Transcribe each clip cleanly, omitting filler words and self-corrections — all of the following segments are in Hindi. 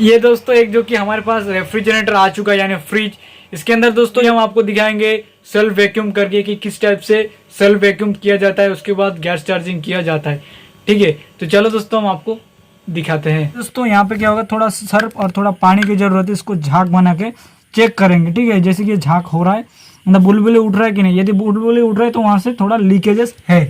ये दोस्तों एक जो कि हमारे पास रेफ्रिजरेटर आ चुका है, यानी फ्रिज। इसके अंदर दोस्तों हम आपको दिखाएंगे सेल्फ वैक्यूम करके कि किस टाइप से सेल्फ वैक्यूम किया जाता है, उसके बाद गैस चार्जिंग किया जाता है। ठीक है, तो चलो दोस्तों हम आपको दिखाते हैं। दोस्तों यहाँ पे क्या होगा, थोड़ा सर्फ और थोड़ा पानी की जरूरत है। इसको झाग बना के चेक करेंगे। ठीक है, जैसे कि झाग हो रहा है, मतलब बुलबुले उठ रहा है कि नहीं। यदि बुलबुले उठ रहा है तो वहाँ से थोड़ा लीकेजेस है।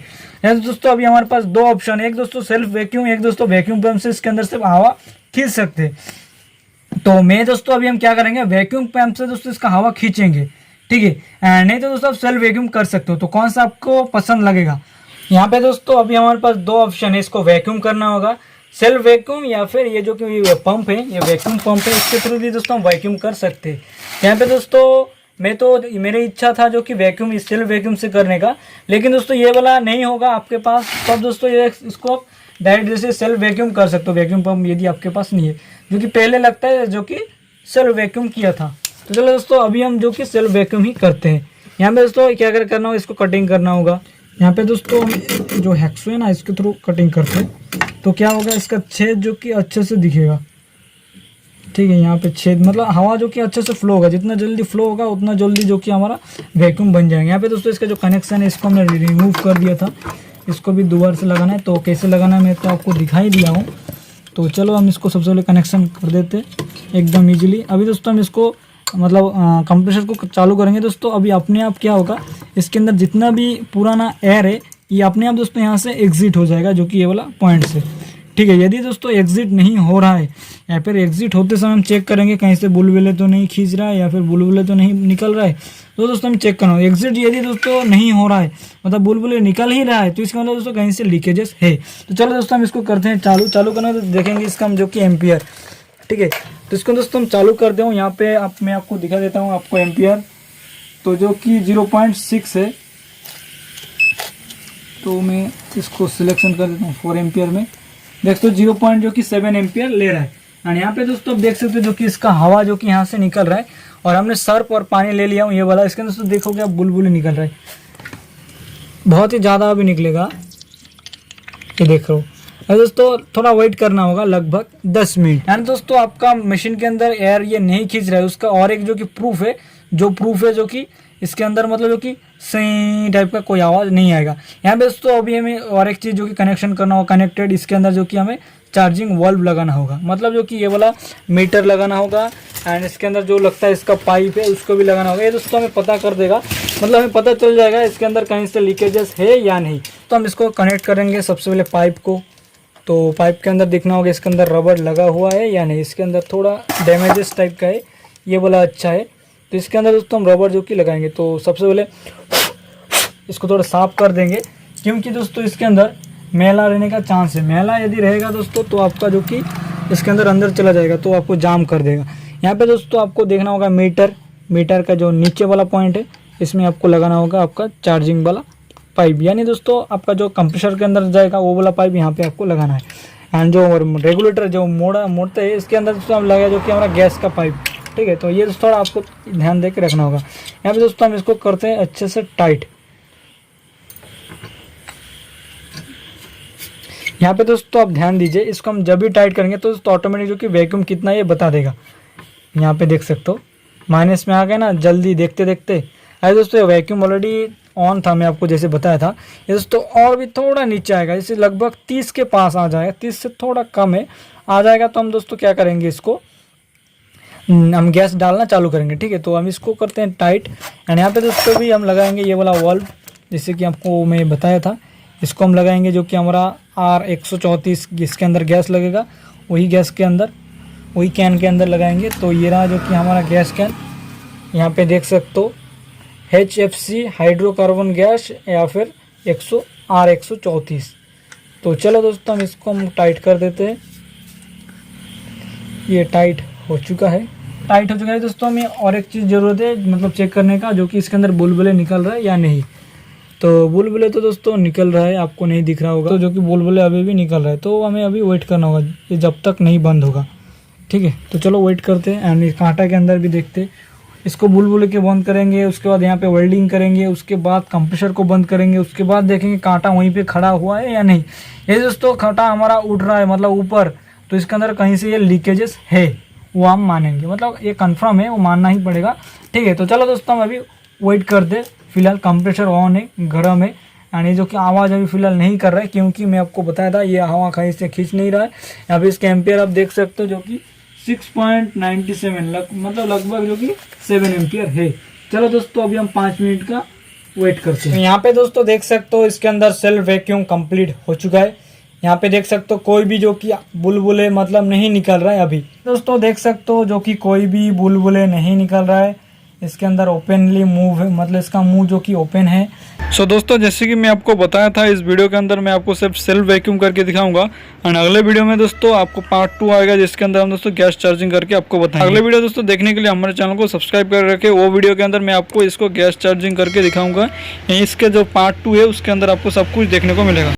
दोस्तों अभी हमारे पास दो ऑप्शन है, एक दोस्तों सेल्फ वैक्यूम, एक दोस्तों वैक्यूम पंप से इसके अंदर से हवा खींच सकते हैं। तो मैं दोस्तों अभी हम क्या करेंगे, वैक्यूम पंप से दोस्तों इसका हवा खींचेंगे। ठीक है, नहीं तो दोस्तों आप सेल्फ वैक्यूम कर सकते हो। तो कौन सा आपको पसंद लगेगा। यहाँ पे दोस्तों अभी हमारे पास दो ऑप्शन है, इसको वैक्यूम करना होगा सेल्फ वैक्यूम, या फिर ये जो कि पंप है, ये वैक्यूम पंप है, इसके थ्रू भी दोस्तों हम वैक्यूम कर सकते हैं। यहाँ पे दोस्तों मेरी इच्छा था जो कि वैक्यूम सेल्फ वैक्यूम से करने का, लेकिन दोस्तों ये वाला नहीं होगा आपके पास, तब दोस्तों ये इसको डायरेक्ट जैसे सेल्फ वैक्यूम कर सकते हो। वैक्यूम पंप यदि आपके पास नहीं है, जो कि पहले लगता है जो कि सेल्फ वैक्यूम किया था। तो चलो दोस्तों अभी हम जो कि सेल्फ वैक्यूम ही करते हैं। यहाँ पे दोस्तों क्या करना होगा, इसको कटिंग करना होगा। यहाँ पे दोस्तों हम जो हैक्सो है ना, इसके थ्रू कटिंग करते हैं तो क्या होगा, इसका छेद जो कि अच्छे से दिखेगा। ठीक है, यहाँ पे छेद मतलब हवा जो कि अच्छे से फ्लो होगा, जितना जल्दी फ्लो होगा उतना जल्दी जो कि हमारा वैक्यूम बन जाएगा। यहाँ पे दोस्तों इसका जो कनेक्शन है इसको हमने रिमूव कर दिया था, इसको भी दोबारा से लगाना है। तो कैसे लगाना है मैं तो आपको दिखाई दिया हूँ। तो चलो हम इसको सबसे पहले कनेक्शन कर देते एकदम ईजिली। अभी दोस्तों हम इसको मतलब कंप्रेसर को चालू करेंगे। दोस्तों अभी अपने आप क्या होगा, इसके अंदर जितना भी पुराना एयर है ये अपने आप दोस्तों यहाँ से एग्जिट हो जाएगा, जो कि ये वाला पॉइंट से। ठीक है, यदि दोस्तों एग्जिट नहीं हो रहा है या फिर एग्जिट होते समय हम चेक करेंगे कहीं से बुलबुले तो नहीं खींच रहा है या फिर बुलबुले तो नहीं निकल रहा है, तो दोस्तों हम चेक करना। एग्जिट यदि दोस्तों नहीं हो रहा है, मतलब बुलबुले निकल ही रहा है, तो इसका मतलब दोस्तों कहीं से लीकेजेस है। तो चलो दोस्तों हम इसको करते हैं चालू करना तो देखेंगे इसका हम जो कि एम्पियर। ठीक है, तो इसको दोस्तों हम चालू कर दूँ। यहाँ पे मैं आपको दिखा देता हूँ आपको एम्पियर, तो जो कि 0.6 है। तो मैं इसको सिलेक्शन कर देता हूँ 4 एम्पियर में। देखो 0.7 एम्पियर ले रहा है। और यहाँ पे दोस्तों आप देख सकते हो जो कि इसका हवा जो कि यहाँ से निकल रहा है, और हमने सर्फ और पानी ले लिया हूँ ये वाला। इसके अंदर दोस्तों देखोगे आप बुलबुल निकल रहा है, बहुत ही ज़्यादा अभी निकलेगा, ये देख रहे हो। और दोस्तों थोड़ा वेट करना होगा लगभग 10 मिनट। यानी दोस्तों आपका मशीन के अंदर एयर ये नहीं खींच रहा है, उसका और एक जो कि प्रूफ है जो कि इसके अंदर मतलब जो कि सही टाइप का कोई आवाज़ नहीं आएगा। यहाँ पे दोस्तों अभी हमें और एक चीज़ जो कि कनेक्शन करना होगा कनेक्टेड, इसके अंदर जो कि हमें चार्जिंग वाल्व लगाना होगा, मतलब जो कि ये वाला मीटर लगाना होगा। एंड इसके अंदर जो लगता है इसका पाइप है उसको भी लगाना होगा। ये दोस्तों हमें पता कर देगा, मतलब हमें पता चल जाएगा इसके अंदर कहीं से लीकेजेस है या नहीं। तो हम इसको कनेक्ट करेंगे सबसे पहले पाइप को। तो पाइप के अंदर देखना होगा इसके अंदर रबड़ लगा हुआ है या नहीं, इसके अंदर थोड़ा डैमेजेस टाइप का है, ये वाला अच्छा है। तो इसके अंदर दोस्तों हम रबड़ जो कि लगाएंगे। तो सबसे पहले इसको थोड़ा साफ कर देंगे, क्योंकि दोस्तों इसके अंदर मैला रहने का चांस है। मैला यदि रहेगा दोस्तों तो आपका जो कि इसके अंदर चला जाएगा, तो आपको जाम कर देगा। यहाँ पे दोस्तों आपको देखना होगा मीटर का जो नीचे वाला पॉइंट है, इसमें आपको लगाना होगा आपका चार्जिंग वाला पाइप, यानी दोस्तों आपका जो कंप्रेसर के अंदर जाएगा वो वाला पाइप यहाँ पे आपको लगाना है। एंड जो रेगुलेटर जो मोड़ते है इसके अंदर दोस्तों हम लगाया जो कि हमारा गैस का पाइप। ठीक है, तो ये थोड़ा आपको ध्यान दे के रखना होगा। यहाँ पे दोस्तों हम इसको करते हैं अच्छे से टाइट। यहाँ पे दोस्तों आप ध्यान दीजिए, इसको हम जब भी टाइट करेंगे तो दोस्तों ऑटोमेटिक जो कि वैक्यूम कितना ये बता देगा। यहाँ पे देख सकते हो माइनस में आ गया ना जल्दी देखते देखते। अरे दोस्तों ये वैक्यूम ऑलरेडी ऑन था, मैं आपको जैसे बताया था। ये दोस्तों और भी थोड़ा नीचे आएगा, जैसे लगभग 30 के पास आ जाएगा, 30 से थोड़ा कम है आ जाएगा। तो हम दोस्तों क्या करेंगे, इसको हम गैस डालना चालू करेंगे। ठीक है, तो हम इसको करते हैं टाइट। एंड यहाँ पे दोस्तों भी हम लगाएंगे ये वाला वाल्व, जैसे कि आपको मैं बताया था। इसको हम लगाएंगे जो कि हमारा R134 इसके अंदर गैस लगेगा, वही गैस के अंदर वही कैन के अंदर लगाएंगे। तो ये रहा जो कि हमारा गैस कैन। यहाँ पे देख सकते हो HFC हाइड्रोकार्बन गैस या फिर R134। तो चलो दोस्तों हम इसको टाइट कर देते हैं। ये टाइट हो चुका है दोस्तों। हमें और एक चीज़ ज़रूरत है, मतलब चेक करने का, जो कि इसके अंदर बुलबुले निकल रहा है या नहीं। तो बुलबुले तो दोस्तों निकल रहा है, आपको नहीं दिख रहा होगा, तो जो कि बुलबुले अभी भी निकल रहा है, तो हमें अभी वेट करना होगा ये जब तक नहीं बंद होगा। ठीक है, तो चलो वेट करते हैं। एंड कांटा के अंदर भी देखते, इसको बुलबुले के बंद करेंगे, उसके बाद यहाँ पे वेल्डिंग करेंगे, उसके बाद कंप्रेसर को बंद करेंगे, उसके बाद देखेंगे कांटा वहीं पे खड़ा हुआ है या नहीं। ये दोस्तों कांटा हमारा उठ रहा है, मतलब ऊपर तो इसके अंदर कहीं से ये लीकेजेस है, वो हम मानेंगे, मतलब ये कंफर्म है, वो मानना ही पड़ेगा। ठीक है, तो चलो दोस्तों हम अभी वेट कर दे। फिलहाल कंप्रेसर ऑन है, गर्म है, यानी जो कि आवाज़ अभी फिलहाल नहीं कर रहा है, क्योंकि मैं आपको बताया था ये हवा कहीं से खींच नहीं रहा है। यहाँ पे इसके एम्पियर आप देख सकते हो जो कि 6.97 मतलब लगभग जो कि 7 एम्पियर है। चलो दोस्तों अभी हम 5 मिनट का वेट करते हैं। यहाँ पे दोस्तों देख सकते हो इसके अंदर सेल्फ वैक्यूम कंप्लीट हो चुका है। यहाँ पे देख सकते हो कोई भी जो कि बुलबुले मतलब नहीं निकल रहा है। अभी दोस्तों देख सकते हो जो कि कोई भी बुलबुले नहीं निकल रहा है। इसके अंदर ओपनली मूव है, मतलब इसका मुंह जो कि ओपन है। सो दोस्तों जैसे कि मैं आपको बताया था, इस वीडियो के अंदर मैं आपको सिर्फ सेल्फ वैक्यूम करके दिखाऊंगा। एंड अगले वीडियो में दोस्तों आपको पार्ट 2 आएगा, जिसके अंदर हम दोस्तों गैस चार्जिंग करके आपको बताएंगे। अगले वीडियो दोस्तों देखने के लिए हमारे चैनल को सब्सक्राइब कर रखें। वो वीडियो के अंदर मैं आपको इसको गैस चार्जिंग करके दिखाऊंगा। इसके जो पार्ट 2 है उसके अंदर आपको सब कुछ देखने को मिलेगा।